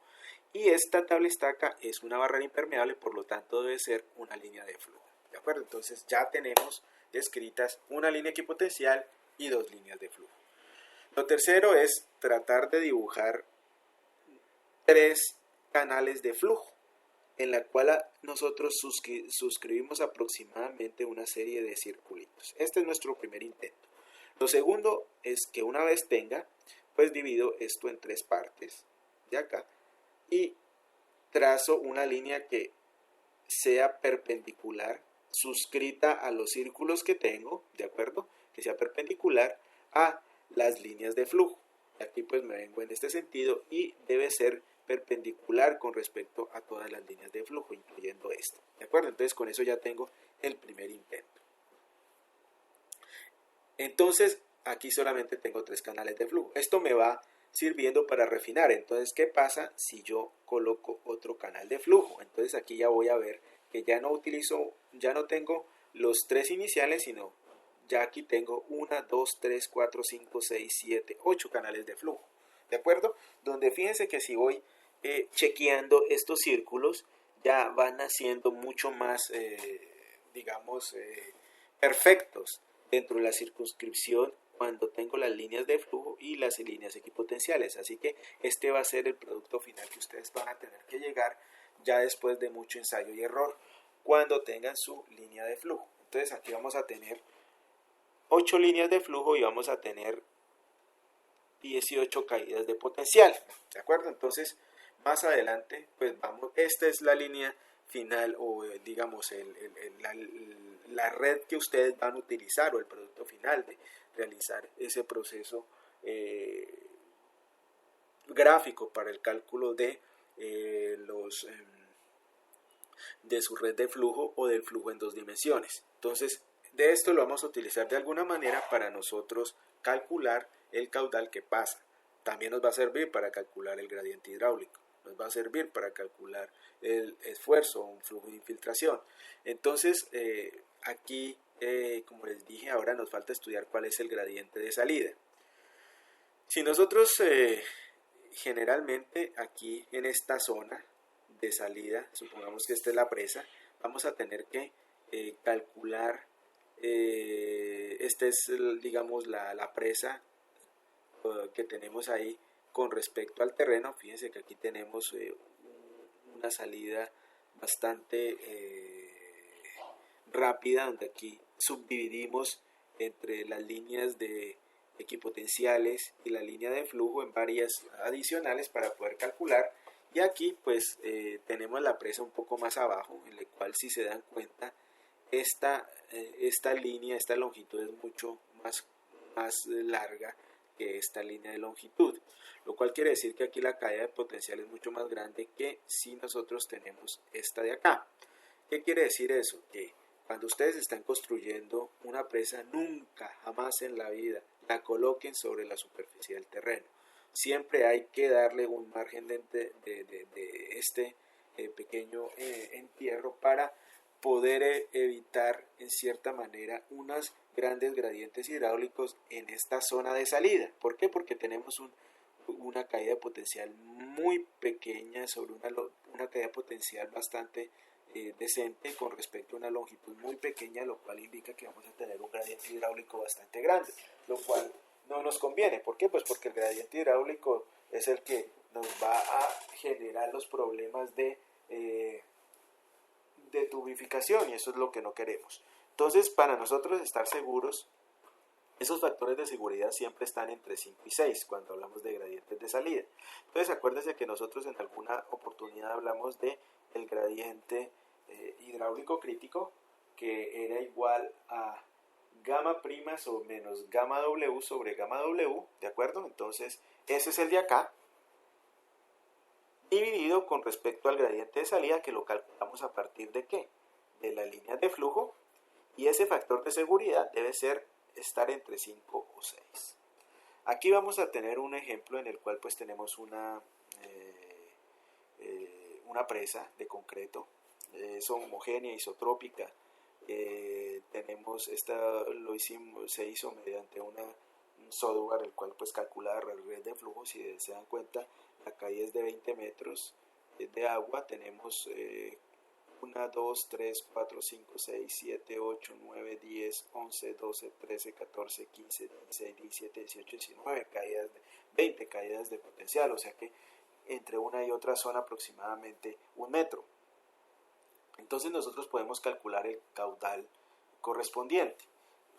Y esta tabla estaca es una barrera impermeable, por lo tanto debe ser una línea de flujo, ¿de acuerdo? Entonces ya tenemos descritas una línea equipotencial y dos líneas de flujo. Lo tercero es tratar de dibujar tres canales de flujo, en la cual nosotros suscribimos aproximadamente una serie de circulitos. Este es nuestro primer intento. Lo segundo es que una vez tenga, pues divido esto en tres partes, de acá, y trazo una línea que sea perpendicular, suscrita a los círculos que tengo, ¿de acuerdo? Que sea perpendicular a las líneas de flujo. Aquí pues me vengo en este sentido y debe ser perpendicular con respecto a todas las líneas de flujo, incluyendo esta, ¿de acuerdo? Entonces con eso ya tengo el primer intento. Entonces aquí solamente tengo tres canales de flujo. Esto me va sirviendo para refinar. Entonces, ¿qué pasa si yo coloco otro canal de flujo? Entonces aquí ya voy a ver que ya no tengo los tres iniciales, sino ya aquí tengo 1, 2, 3, 4, 5, 6, 7, 8 canales de flujo, ¿de acuerdo? Donde fíjense que si voy chequeando estos círculos, ya van haciendo mucho más, perfectos dentro de la circunscripción cuando tengo las líneas de flujo y las líneas equipotenciales. Así que este va a ser el producto final que ustedes van a tener que llegar ya después de mucho ensayo y error cuando tengan su línea de flujo. Entonces aquí vamos a tener 8 líneas de flujo y vamos a tener 18 caídas de potencial, ¿de acuerdo? Entonces más adelante pues vamos, esta es la línea final o digamos la red que ustedes van a utilizar o el producto final de realizar ese proceso gráfico para el cálculo de de su red de flujo o del flujo en dos dimensiones. Entonces de esto lo vamos a utilizar de alguna manera para nosotros calcular el caudal que pasa. También nos va a servir para calcular el gradiente hidráulico, nos va a servir para calcular el esfuerzo, un flujo de infiltración. Entonces aquí como les dije, ahora nos falta estudiar cuál es el gradiente de salida. Si nosotros generalmente aquí en esta zona de salida, supongamos que esta es la presa, vamos a tener que calcular, esta es digamos la presa que tenemos ahí con respecto al terreno. Fíjense que aquí tenemos una salida bastante rápida, donde aquí subdividimos entre las líneas de equipotenciales y la línea de flujo en varias adicionales para poder calcular. Y aquí pues tenemos la presa un poco más abajo, en la cual, si se dan cuenta, esta línea, esta longitud es mucho más larga que esta línea de longitud, lo cual quiere decir que aquí la caída de potencial es mucho más grande que si nosotros tenemos esta de acá. ¿Qué quiere decir eso? Que cuando ustedes están construyendo una presa, nunca, jamás en la vida la coloquen sobre la superficie del terreno. Siempre hay que darle un margen de este pequeño entierro para poder evitar en cierta manera unos grandes gradientes hidráulicos en esta zona de salida. ¿Por qué? Porque tenemos una caída potencial muy pequeña sobre una caída potencial bastante decente con respecto a una longitud muy pequeña, lo cual indica que vamos a tener un gradiente hidráulico bastante grande, lo cual no nos conviene. ¿Por qué? Pues porque el gradiente hidráulico es el que nos va a generar los problemas de tubificación, y eso es lo que no queremos. Entonces, para nosotros estar seguros, esos factores de seguridad siempre están entre 5 y 6 cuando hablamos de gradientes de salida. Entonces, acuérdense que nosotros en alguna oportunidad hablamos de el gradiente hidráulico crítico, que era igual a gamma primas o menos gamma W sobre gamma W, ¿de acuerdo? Entonces, ese es el de acá, dividido con respecto al gradiente de salida, que lo calculamos a partir de ¿qué? De la línea de flujo, y ese factor de seguridad debe estar entre 5 o 6. Aquí vamos a tener un ejemplo en el cual pues tenemos una presa de concreto, es homogénea, isotrópica. Tenemos se hizo mediante un software el cual pues calcula la red de flujo. Si se dan cuenta, la calle es de 20 metros de agua. Tenemos 1, 2, 3, 4, 5, 6, 7, 8, 9, 10, 11, 12, 13, 14, 15, 16, 17, 18, 19 caídas, 20 caídas de potencial, o sea que entre una y otra son aproximadamente 1 metro. Entonces nosotros podemos calcular el caudal correspondiente.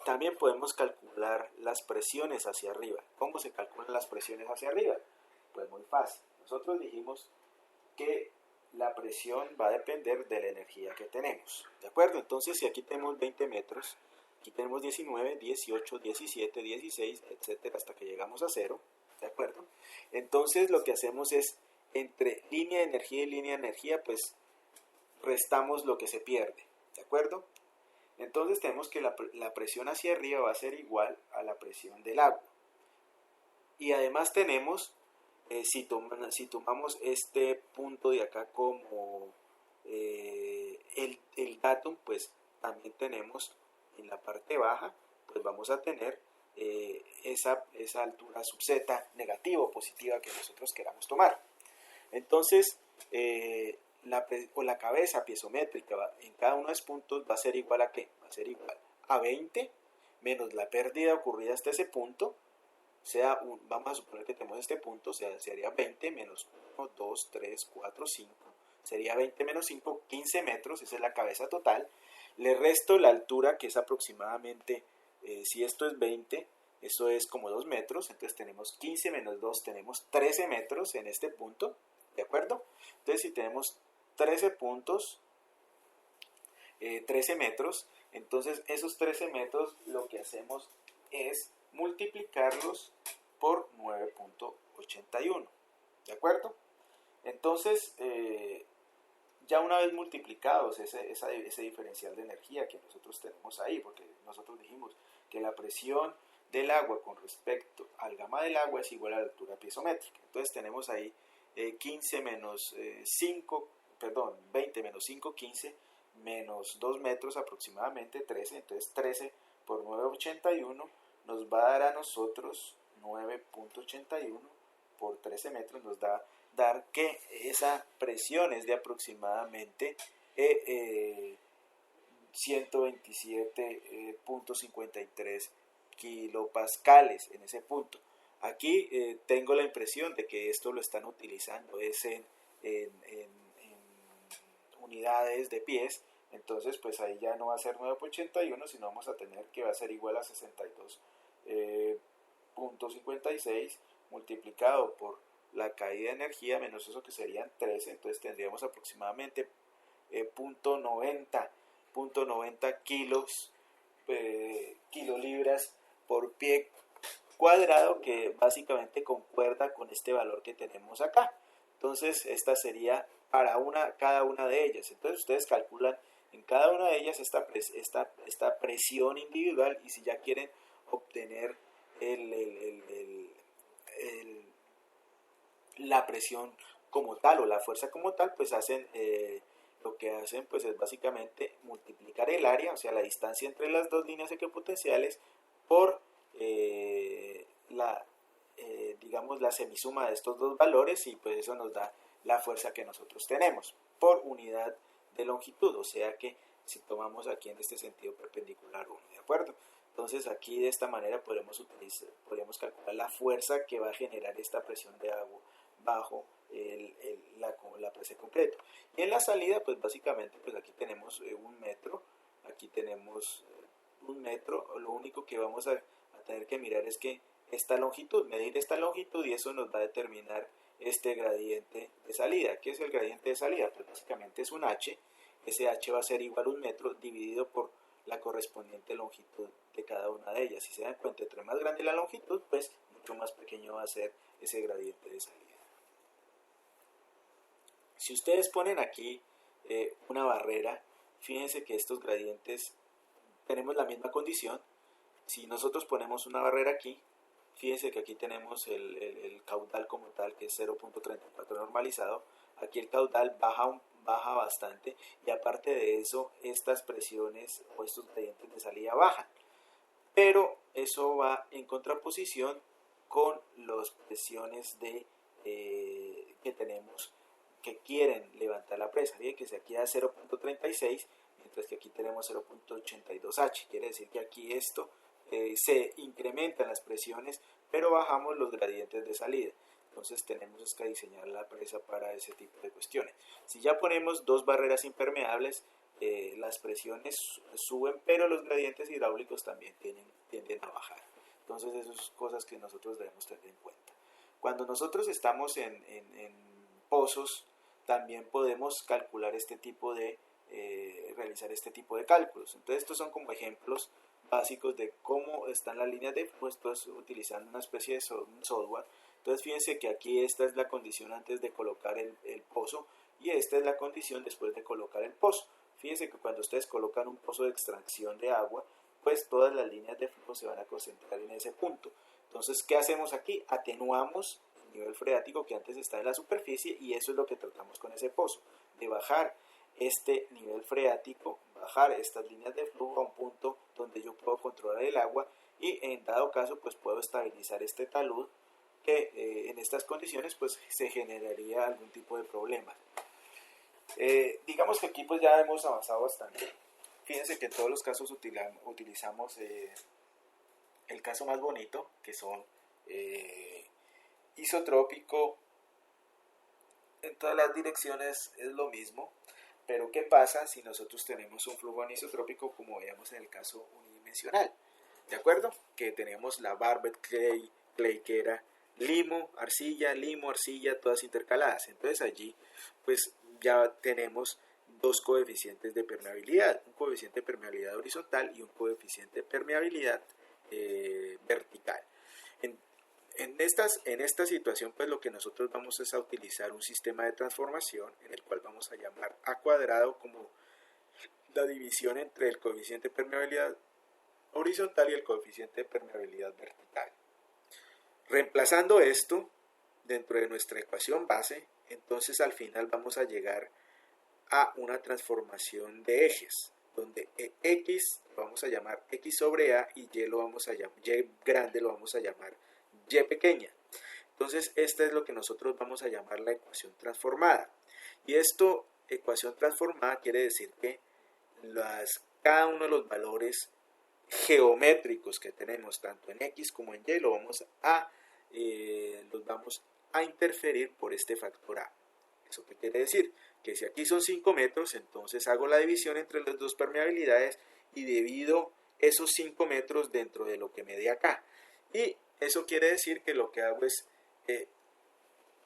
También podemos calcular las presiones hacia arriba. ¿Cómo se calculan las presiones hacia arriba? Pues muy fácil. Nosotros dijimos que la presión va a depender de la energía que tenemos, ¿de acuerdo? Entonces, si aquí tenemos 20 metros, aquí tenemos 19, 18, 17, 16, etcétera, hasta que llegamos a 0, ¿de acuerdo? Entonces, lo que hacemos es, entre línea de energía y línea de energía, pues, restamos lo que se pierde, ¿de acuerdo? Entonces, tenemos que la presión hacia arriba va a ser igual a la presión del agua. Y además tenemos... si tomamos este punto de acá como el datum, pues también tenemos en la parte baja, pues vamos a tener esa altura sub z negativa o positiva que nosotros queramos tomar. Entonces, la cabeza piezométrica en cada uno de los puntos va a ser igual a ¿qué? Va a ser igual a 20 menos la pérdida ocurrida hasta ese punto. Vamos a suponer que tenemos este punto, sería 20 menos 1, 2, 3, 4, 5. Sería 20 menos 5, 15 metros, esa es la cabeza total. Le resto la altura, que es aproximadamente, si esto es 20, eso es como 2 metros. Entonces tenemos 15 menos 2, tenemos 13 metros en este punto, ¿de acuerdo? Entonces si tenemos 13 puntos, 13 metros, entonces esos 13 metros lo que hacemos es multiplicarlos por 9.81, ¿de acuerdo? Entonces, ya una vez multiplicados ese diferencial de energía que nosotros tenemos ahí, porque nosotros dijimos que la presión del agua con respecto al gamma del agua es igual a la altura piezométrica. Entonces tenemos ahí 20 menos 5, 15 menos 2 metros aproximadamente, 13, entonces 13 por 9.81 nos va a dar a nosotros 9.81 por 13 metros, nos da dar que esa presión es de aproximadamente 127.53 kilopascales en ese punto. Aquí tengo la impresión de que esto lo están utilizando es en unidades de pies. Entonces pues ahí ya no va a ser 9.81, sino vamos a tener que va a ser igual a 62.56 multiplicado por la caída de energía menos eso que serían 13. Entonces tendríamos aproximadamente 0.90 kilolibras por pie cuadrado, que básicamente concuerda con este valor que tenemos acá. Entonces esta sería para cada una de ellas. Entonces ustedes calculan en cada una de ellas esta presión individual, y si ya quieren obtener la presión como tal o la fuerza como tal, pues lo que hacen pues es básicamente multiplicar el área, o sea la distancia entre las dos líneas equipotenciales por digamos la semisuma de estos dos valores, y pues eso nos da la fuerza que nosotros tenemos por unidad de longitud, o sea que si tomamos aquí en este sentido perpendicular 1, ¿de acuerdo? Entonces aquí de esta manera podemos calcular la fuerza que va a generar esta presión bajo la presa de concreto. Y en la salida, pues básicamente, pues aquí tenemos 1 metro, aquí tenemos 1 metro. Lo único que vamos a tener que mirar es que esta longitud, medir esta longitud, y eso nos va a determinar este gradiente de salida. ¿Qué es el gradiente de salida? Pues básicamente es un h. Ese h va a ser igual a 1 metro dividido por la correspondiente longitud de cada una de ellas. Si se dan cuenta, entre más grande la longitud, pues mucho más pequeño va a ser ese gradiente de salida. Si ustedes ponen aquí una barrera, fíjense que estos gradientes tenemos la misma condición. Si nosotros ponemos una barrera aquí, fíjense que aquí tenemos el caudal como tal, que es 0.34 normalizado. Aquí el caudal baja bastante, y aparte de eso, estas presiones o estos gradientes de salida bajan. Pero eso va en contraposición con las presiones que tenemos, que quieren levantar la presa. Fíjense que si aquí da 0.36, mientras que aquí tenemos 0.82H. Quiere decir que aquí esto se incrementan las presiones, pero bajamos los gradientes de salida. Entonces tenemos que diseñar la presa para ese tipo de cuestiones. Si ya ponemos dos barreras impermeables, las presiones suben, pero los gradientes hidráulicos también tienden a bajar. Entonces esas son cosas que nosotros debemos tener en cuenta. Cuando nosotros estamos en pozos, también podemos calcular realizar este tipo de cálculos. Entonces estos son como ejemplos básicos de cómo están las líneas de flujo, utilizando una especie de software. Entonces fíjense que aquí esta es la condición antes de colocar el pozo, y esta es la condición después de colocar el pozo. Fíjense que cuando ustedes colocan un pozo de extracción de agua, pues todas las líneas de flujo se van a concentrar en ese punto. Entonces, ¿qué hacemos aquí? Atenuamos el nivel freático que antes está en la superficie, y eso es lo que tratamos con ese pozo, de bajar este nivel freático, bajar estas líneas de flujo a un punto donde yo puedo controlar el agua, y en dado caso pues puedo estabilizar este talud, que en estas condiciones pues se generaría algún tipo de problema. Digamos que aquí pues ya hemos avanzado bastante. Fíjense que en todos los casos utilizamos el caso más bonito, que son isotrópico. En todas las direcciones es lo mismo, pero ¿qué pasa si nosotros tenemos un flujo anisotrópico, como veíamos en el caso unidimensional? ¿De acuerdo? Que tenemos la barbed clay, que era limo, arcilla, todas intercaladas. Entonces allí pues ya tenemos dos coeficientes de permeabilidad, un coeficiente de permeabilidad horizontal y un coeficiente de permeabilidad vertical. En esta situación, pues lo que nosotros vamos es a utilizar un sistema de transformación, en el cual vamos a llamar A cuadrado como la división entre el coeficiente de permeabilidad horizontal y el coeficiente de permeabilidad vertical. Reemplazando esto dentro de nuestra ecuación base, entonces al final vamos a llegar a una transformación de ejes, donde X lo vamos a llamar X sobre A, y Y lo vamos a llamar, Y grande lo vamos a llamar Y pequeña. Entonces esta es lo que nosotros vamos a llamar la ecuación transformada. Y esto, ecuación transformada, quiere decir que cada uno de los valores geométricos que tenemos tanto en X como en Y los vamos a interferir por este factor A. ¿Eso qué quiere decir? Que si aquí son 5 metros, entonces hago la división entre las dos permeabilidades y divido esos 5 metros dentro de lo que me dé acá. Y eso quiere decir que lo que hago es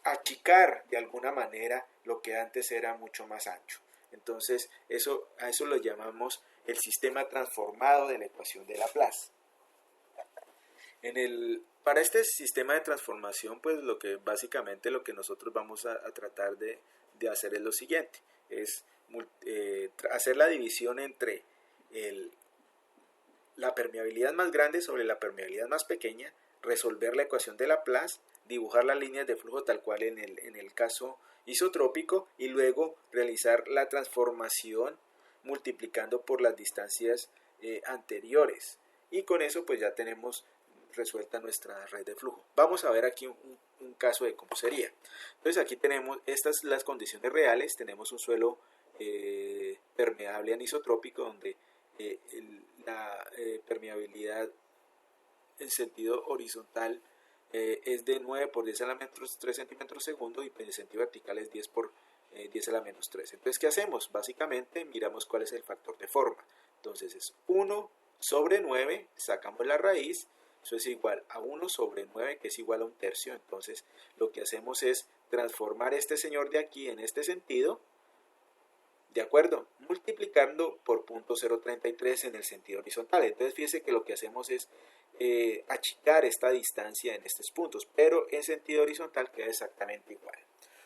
achicar de alguna manera lo que antes era mucho más ancho. Entonces a eso lo llamamos el sistema transformado de la ecuación de Laplace. Para este sistema de transformación, pues básicamente lo que nosotros vamos a tratar de hacer es lo siguiente: es hacer la división entre la permeabilidad más grande sobre la permeabilidad más pequeña, resolver la ecuación de Laplace, dibujar las líneas de flujo tal cual en el caso isotrópico, y luego realizar la transformación multiplicando por las distancias anteriores, y con eso pues ya tenemos resuelta nuestra red de flujo. Vamos a ver aquí un caso de cómo sería. Entonces aquí tenemos estas las condiciones reales. Tenemos un suelo permeable anisotrópico, donde la permeabilidad en sentido horizontal es de 9 por 10 a la menos 3 centímetros segundo y el sentido vertical es 10 por 10 a la menos 3. Entonces, ¿qué hacemos? Básicamente miramos cuál es el factor de forma. Entonces es 1 sobre 9, sacamos la raíz, eso es igual a 1 sobre 9, que es igual a un tercio. Entonces lo que hacemos es transformar este señor de aquí en este sentido, ¿de acuerdo? Multiplicando por 0.033 en el sentido horizontal. Entonces fíjense que lo que hacemos es achicar esta distancia en estos puntos, pero en sentido horizontal queda exactamente igual.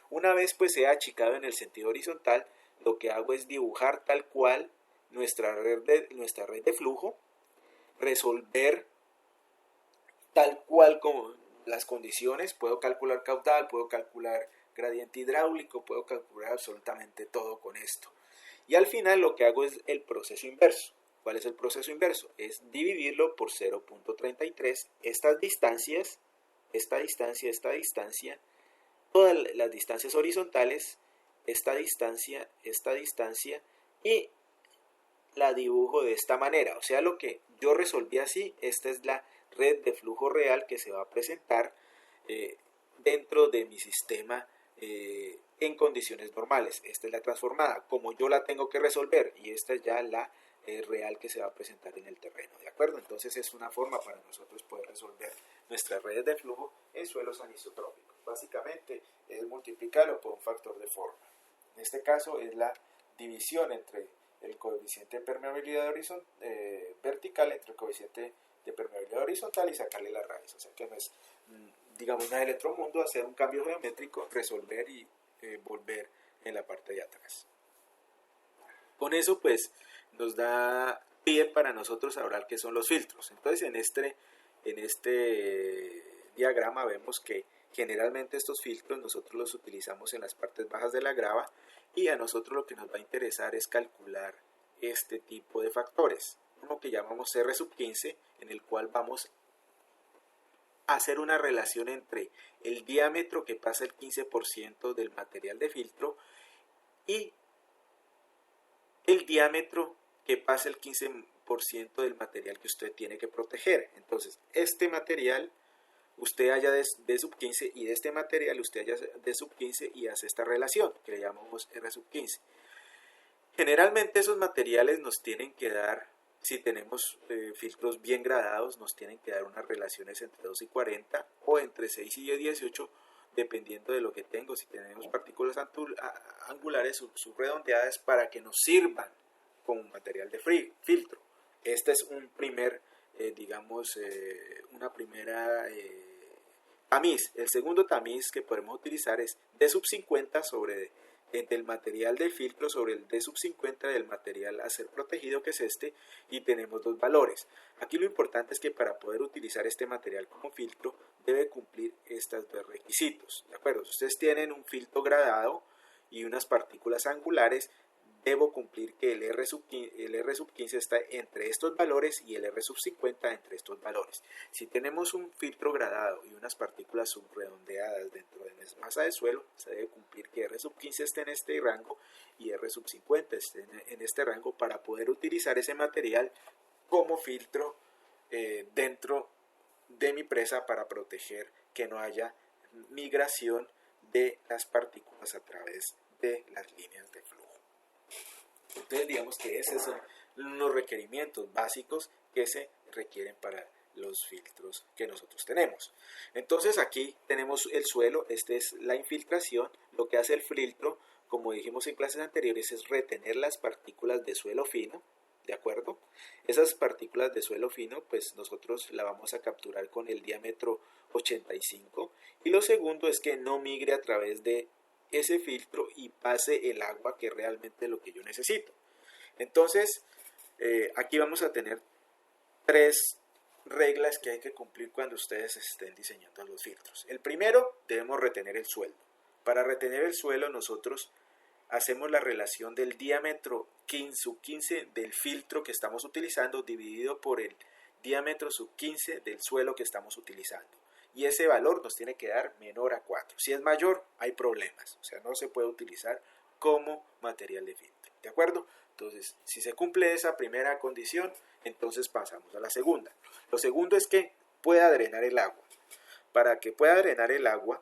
Una vez pues sea achicado en el sentido horizontal, lo que hago es dibujar tal cual nuestra red de flujo, resolver tal cual como las condiciones, puedo calcular caudal, puedo calcular gradiente hidráulico, puedo calcular absolutamente todo con esto. Y al final lo que hago es el proceso inverso. ¿Cuál es el proceso inverso? Es dividirlo por 0.33, estas distancias, esta distancia, todas las distancias horizontales, esta distancia, y la dibujo de esta manera. O sea, lo que yo resolví así, esta es la red de flujo real que se va a presentar dentro de mi sistema en condiciones normales. Esta es la transformada, como yo la tengo que resolver, y esta es ya la real que se va a presentar en el terreno, ¿de acuerdo? Entonces es una forma para nosotros poder resolver nuestras redes de flujo en suelos anisotrópicos. Básicamente es multiplicarlo por un factor de forma. En este caso es la división entre el coeficiente de permeabilidad vertical entre el coeficiente de permeabilidad horizontal y sacarle la raíz. O sea que no es, digamos, nada del otro mundo hacer un cambio geométrico, resolver y volver en la parte de atrás. Con eso pues nos da pie para nosotros hablar qué son los filtros. Entonces en este diagrama vemos que generalmente estos filtros nosotros los utilizamos en las partes bajas de la grava, y a nosotros lo que nos va a interesar es calcular este tipo de factores, uno que llamamos R sub 15, en el cual vamos a hacer una relación entre el diámetro que pasa el 15% del material de filtro y el diámetro que pasa el 15% del material que usted tiene que proteger. Entonces, este material usted halla de sub 15 y de este material usted halla de sub 15 y hace esta relación que le llamamos R sub 15. Generalmente esos materiales nos tienen que dar, si tenemos filtros bien gradados, nos tienen que dar unas relaciones entre 2 y 40 o entre 6 y 18, dependiendo de lo que tengo. Si tenemos partículas angulares subredondeadas, para que nos sirvan como material de filtro. Este es un primer, una primera tamiz. El segundo tamiz que podemos utilizar es D sub 50 del material de filtro sobre el D sub 50 del material a ser protegido, que es este, y tenemos dos valores. Aquí lo importante es que para poder utilizar este material como filtro debe cumplir estos dos requisitos, ¿de acuerdo? Si ustedes tienen un filtro gradado y unas partículas angulares, debo cumplir que el R sub 15 está entre estos valores y el R sub 50 entre estos valores. Si tenemos un filtro gradado y unas partículas subredondeadas dentro de la masa de suelo, se debe cumplir que R sub 15 esté en este rango y R sub 50 esté en este rango, para poder utilizar ese material como filtro dentro de mi presa, para proteger que no haya migración de las partículas a través de las líneas de flujo. Entonces digamos que esos son los requerimientos básicos que se requieren para los filtros que nosotros tenemos. Entonces aquí tenemos el suelo, esta es la infiltración. Lo que hace el filtro, como dijimos en clases anteriores, es retener las partículas de suelo fino, ¿de acuerdo? Esas partículas de suelo fino pues nosotros la vamos a capturar con el diámetro 85, y lo segundo es que no migre a través de ese filtro y pase el agua, que es realmente lo que yo necesito. Entonces aquí vamos a tener tres reglas que hay que cumplir cuando ustedes estén diseñando los filtros. El primero, debemos retener el suelo. Para retener el suelo nosotros hacemos la relación del diámetro sub 15 del filtro que estamos utilizando dividido por el diámetro sub 15 del suelo que estamos utilizando. Y ese valor nos tiene que dar menor a 4. Si es mayor, hay problemas. O sea, no se puede utilizar como material de filtro. ¿De acuerdo? Entonces, si se cumple esa primera condición, entonces pasamos a la segunda. Lo segundo es que pueda drenar el agua. para que pueda drenar el agua,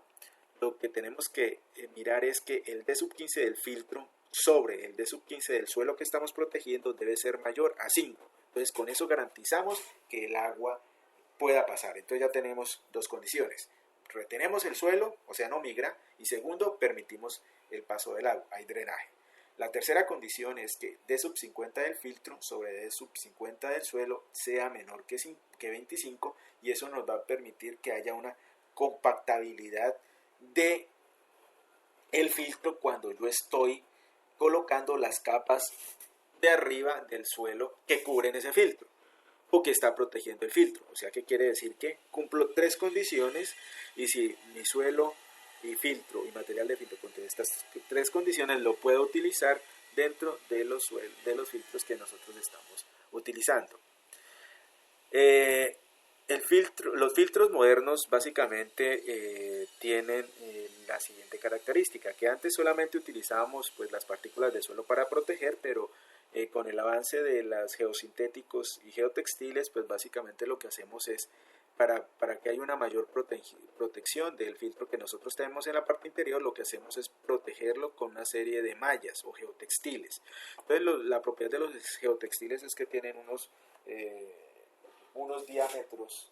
lo que tenemos que mirar es que el D15 del filtro sobre el D15 del suelo que estamos protegiendo debe ser mayor a 5. Entonces con eso garantizamos que el agua pueda pasar. Entonces ya tenemos dos condiciones. Retenemos el suelo, o sea no migra, y segundo, permitimos el paso del agua, hay drenaje. La tercera condición es que D50 del filtro sobre D50 del suelo sea menor que 25, y eso nos va a permitir que haya una compactabilidad de el filtro cuando yo estoy colocando las capas de arriba del suelo que cubren ese filtro o que está protegiendo el filtro. O sea que quiere decir que cumplo tres condiciones, y si mi suelo y filtro y material de filtro contiene estas tres condiciones, lo puedo utilizar dentro de los filtros que nosotros estamos utilizando. Los filtros modernos básicamente tienen la siguiente característica, que antes solamente utilizábamos pues las partículas de suelo para proteger, pero con el avance de los geosintéticos y geotextiles, pues básicamente lo que hacemos es, para que haya una mayor protección del filtro que nosotros tenemos en la parte interior, lo que hacemos es protegerlo con una serie de mallas o geotextiles. Entonces la propiedad de los geotextiles es que tienen unos diámetros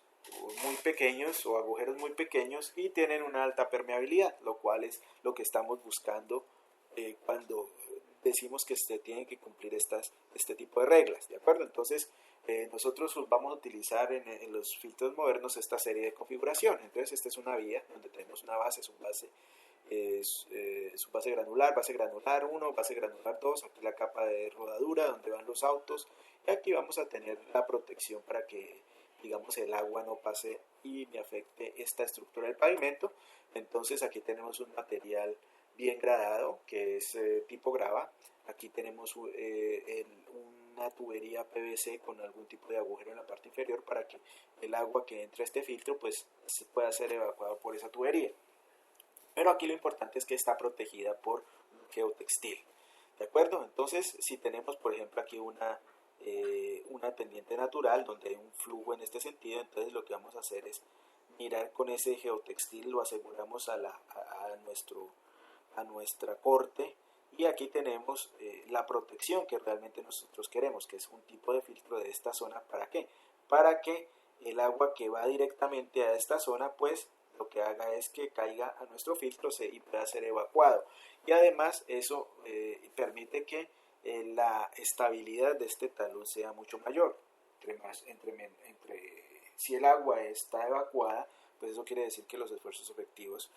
muy pequeños o agujeros muy pequeños y tienen una alta permeabilidad, lo cual es lo que estamos buscando cuando decimos que se tienen que cumplir este tipo de reglas, ¿de acuerdo? Entonces nosotros vamos a utilizar en los filtros modernos esta serie de configuración. Entonces esta es una vía donde tenemos una base, su base granular 1, base granular 2, aquí la capa de rodadura donde van los autos, y aquí vamos a tener la protección para que, digamos, el agua no pase y me afecte esta estructura del pavimento. Entonces aquí tenemos un material bien gradado que es tipo grava. Aquí tenemos una tubería PVC con algún tipo de agujero en la parte inferior para que el agua que entra a este filtro pues pueda ser evacuado por esa tubería. Pero aquí lo importante es que está protegida por un geotextil, ¿de acuerdo? Entonces si tenemos por ejemplo aquí una pendiente natural donde hay un flujo en este sentido, entonces lo que vamos a hacer es mirar con ese geotextil, lo aseguramos a nuestra corte, y aquí tenemos la protección que realmente nosotros queremos, que es un tipo de filtro de esta zona. ¿Para qué? Para que el agua que va directamente a esta zona pues lo que haga es que caiga a nuestro filtro y pueda ser evacuado, y además eso permite que la estabilidad de este talud sea mucho mayor. Si el agua está evacuada, pues eso quiere decir que los esfuerzos efectivos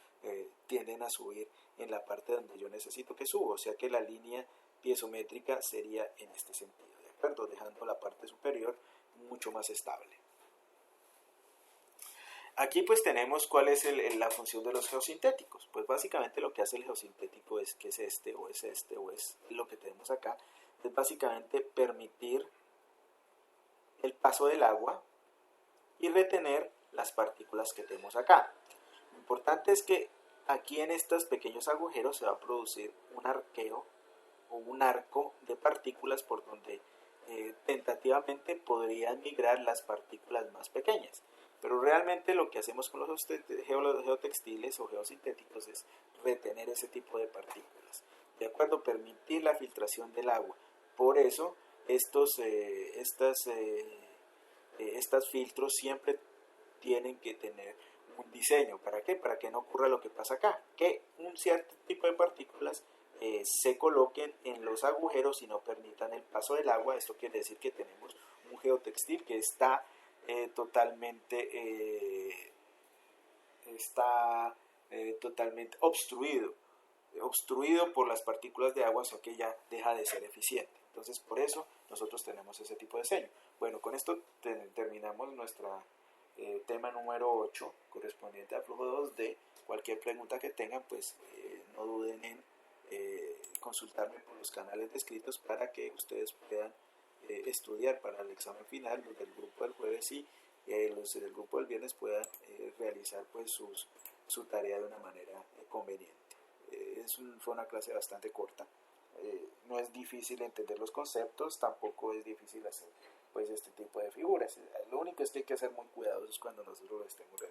tienden a subir en la parte donde yo necesito que suba, o sea que la línea piezométrica sería en este sentido, ¿de acuerdo? Dejando la parte superior mucho más estable. Aquí pues tenemos cuál es la función de los geosintéticos. Pues básicamente lo que hace el geosintético es que es este o es lo que tenemos acá. Es básicamente permitir el paso del agua y retener las partículas que tenemos acá. Lo importante es que aquí en estos pequeños agujeros se va a producir un arqueo o un arco de partículas por donde tentativamente podrían migrar las partículas más pequeñas. Pero realmente lo que hacemos con los geotextiles o geosintéticos es retener ese tipo de partículas, ¿de acuerdo? Permitir la filtración del agua. Por eso estos filtros siempre tienen que tener un diseño. ¿Para qué? Para que no ocurra lo que pasa acá, que un cierto tipo de partículas se coloquen en los agujeros y no permitan el paso del agua. Esto quiere decir que tenemos un geotextil que está totalmente obstruido por las partículas de agua, o sea que ya deja de ser eficiente. Entonces por eso nosotros tenemos ese tipo de diseño. Bueno, con esto terminamos nuestro tema número 8 correspondiente al flujo 2D. Cualquier pregunta que tengan, pues no duden en consultarme por los canales descritos para que ustedes puedan estudiar para el examen final. Los del grupo del jueves y los del grupo del viernes puedan realizar pues su tarea de una manera conveniente. Fue una clase bastante corta. No es difícil entender los conceptos, tampoco es difícil hacer pues este tipo de figuras. Lo único es que hay que ser muy cuidadosos cuando nosotros lo estemos realizando.